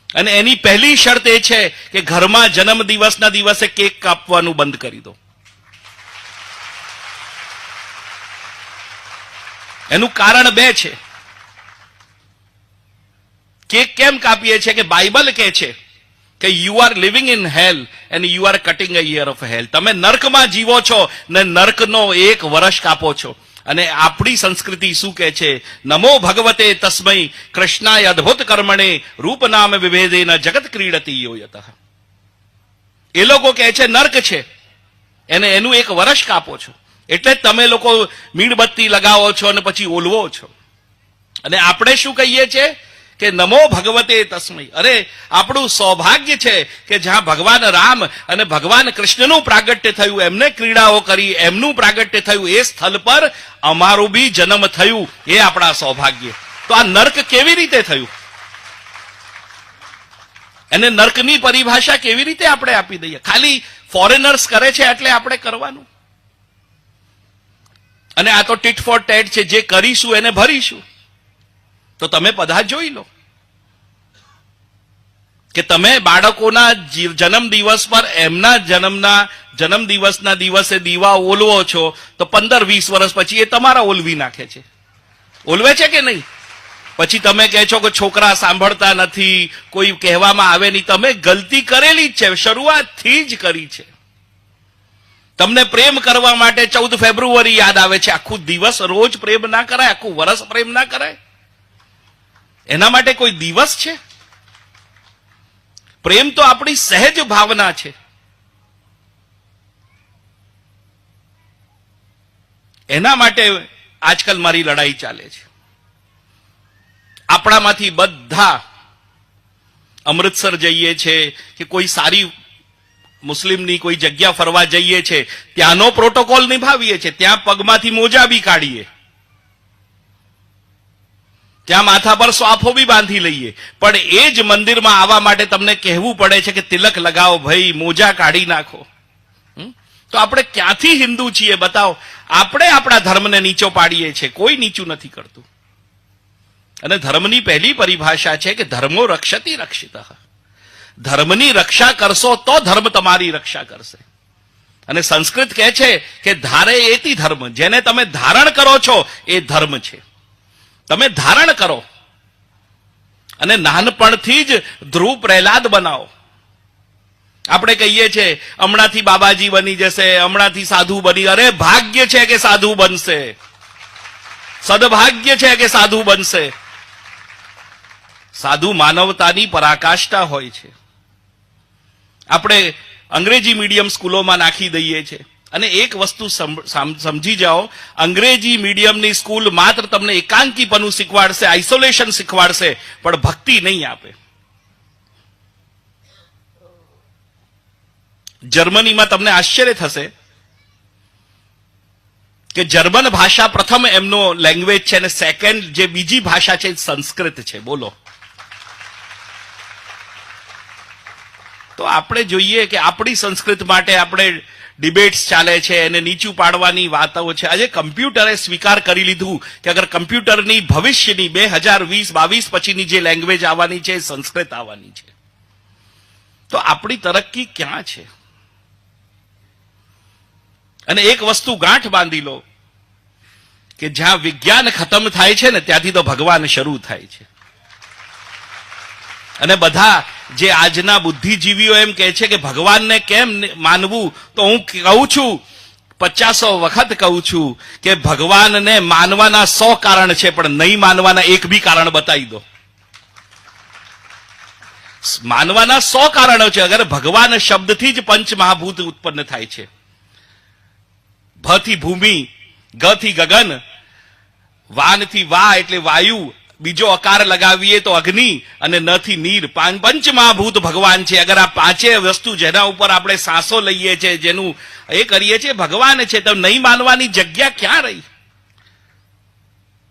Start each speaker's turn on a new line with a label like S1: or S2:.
S1: અને એની પહેલી શરત એ છે કે ઘરમાં જન્મદિવસના દિવસે કેક કાપવાનું બંધ કરી દો. એનું કારણ બે છે. કેક કેમ કાપીએ છીએ કે બાઇબલ કહે છે કે you are living in hell and you are cutting a year of hell. તમે નર્કમાં જીવો છો ને નર્કનો 1 વર્ષ કાપો છો. અને આપણી સંસ્કૃતિ શું કહે છે? નમો ભગવતે તસ્મૈ કૃષ્ણાય અદ્ભુત કર્મણે રૂપ નામ વિભેદેન જગત ક્રીડતી યોયતઃ. એ લોકો કહે છે નર્ક છે, એને એનું 1 વર્ષ કાપો છો. એટલે જ તમે લોકો મીણબત્તી લગાવો છો અને પછી ઓલવો છો. અને આપણે શું કહીએ છીએ કે નમો ભગવતે તસ્મૈ. અરે આપણું સૌભાગ્ય છે કે જ્યાં ભગવાન રામ અને ભગવાન કૃષ્ણનું પ્રાગટ્ય થયું, એમને ક્રીડાઓ કરી, એમનું પ્રાગટ્ય થયું, એ સ્થળ પર અમારું બી જન્મ થયું, એ આપણા સૌભાગ્ય. તો આ નર્ક કેવી રીતે થયું? એને નર્કની પરિભાષા કેવી રીતે આપણે આપી દઈએ? ખાલી ફોરેનર્સ કરે છે એટલે આપણે કરવાનું? અને આ તો ટીટ ફોર ટેટ છે, જે કરીશું એને ભરીશું. તો તમે બધા જોઈ લો કે તમે બાળકોના જન્મદિવસ પર એમના જન્મદિવસના દિવસે દીવા ઓલવો છો, તો 15-20 વર્ષ પછી એ તમારા ઓલવી નાખે છે. ઓલવે છે કે નહીં? પછી તમે કહે છો કે છોકરા સાંભળતા નથી, કોઈ કહેવામાં આવે નહીં. તમે ગલતી કરેલી જ છે, શરૂઆતથી જ કરી છે. તમને પ્રેમ કરવા માટે 14 ફેબ્રુઆરી યાદ આવે છે. આખું દિવસ રોજ પ્રેમ ના કરાય, આખું વર્ષ પ્રેમ ના કરાય. એના માટે કોઈ દિવસ છે? પ્રેમ તો આપણી સહેજ ભાવના છે. એના માટે આજકાલ મારી લડાઈ ચાલે છે. આપણામાંથી બધા અમૃતસર જઈએ છે કે કોઈ સારી મુસ્લિમની કોઈ જગ્યા ફરવા જઈએ છે, ત્યાંનો પ્રોટોકોલ નિભાવીએ છે. ત્યાં પગમાંથી મોજા બી કાઢીએ, ત્યાં માથા પર સ્વાફો બી બાંધી લઈએ. પણ એ જ મંદિરમાં આવવા માટે તમને કહેવું પડે છે કે તિલક લગાવો ભાઈ, મોજા કાઢી નાખો. તો આપણે ક્યાંથી હિન્દુ છીએ બતાવો? આપણે આપણા ધર્મને નીચો પાડીએ છીએ, કોઈ નીચું નથી કરતું. અને ધર્મની પહેલી પરિભાષા છે કે ધર્મો રક્ષતી રક્ષિતઃ. ધર્મની રક્ષા કરશો તો ધર્મ તમારી રક્ષા કરશે. અને સંસ્કૃત કહે છે કે ધારે એતિ ધર્મ. જેને તમે ધારણ કરો છો એ ધર્મ છે. તમે ધારણ કરો અને નાનપણથી જ ધ્રુવ પ્રહલાદ બનાવો. આપણે કહીએ છીએ હમણાંથી બાબાજી બની જશે, હમણાંથી સાધુ બની. અરે ભાગ્ય છે કે સાધુ બનશે, સદભાગ્ય છે કે સાધુ બનશે. સાધુ માનવતાની પરાકાષ્ઠા હોય છે. આપણે અંગ્રેજી મીડિયમ સ્કૂલોમાં નાખી દઈએ છીએ. અને એક વસ્તુ સમજી જાઓ, અંગ્રેજી મીડિયમની સ્કૂલ માત્ર તમને એકાંકીપણું શીખવાડશે, આઇસોલેશન શીખવાડશે, પણ ભક્તિ નહીં આપે. જર્મનીમાં તમને આશ્ચર્ય થશે કે જર્મન ભાષા પ્રથમ એમનો લેંગ્વેજ છે અને સેકન્ડ જે બીજી ભાષા છે સંસ્કૃત છે. બોલો. તો આપણે જોઈએ કે આપણી સંસ્કૃત માટે આપણે ડિબેટ્સ ચાલે છે, એને નીચું પાડવાની વાતો છે. આજે કમ્પ્યુટરે સ્વીકાર કરી લીધું કે અગર કમ્પ્યુટરની ભવિષ્યની 2020-22 પછીની જે લેંગ્વેજ આવવાની છે એ સંસ્કૃત આવવાની છે. તો આપણી તરક્કી ક્યાં છે? અને એક વસ્તુ ગાંઠ બાંધી લો કે જ્યાં વિજ્ઞાન ખતમ થાય છે ને ત્યાંથી તો ભગવાન શરૂ થાય છે. અને બધા જે આજના બુદ્ધિજીવીઓ એમ કહે છે કે ભગવાનને કેમ માનવું, તો હું કહું છું 50 વખત કહું છું કે ભગવાનને માનવાના 100 કારણ છે, પણ નહીં માનવાના એક બી કારણ બતાવી દો. માનવાના 100 કારણો છે. અગર ભગવાન શબ્દથી જ પંચ મહાભૂત ઉત્પન્ન થાય છે. ભ થી ભૂમિ, ગ થી ગગન, વાન થી વા એટલે વાયુ, બીજો અકાર લગાવીએ તો અગ્નિ, અને ન થી નીર. પંચ મહાભૂત ભગવાન છે. અગર આ પાંચે વસ્તુ જેના ઉપર આપણે સાંસો લઈએ છીએ, જેનું એ કરીએ છીએ, ભગવાન છે. તો નહીં માનવાની જગ્યા ક્યાં રહી?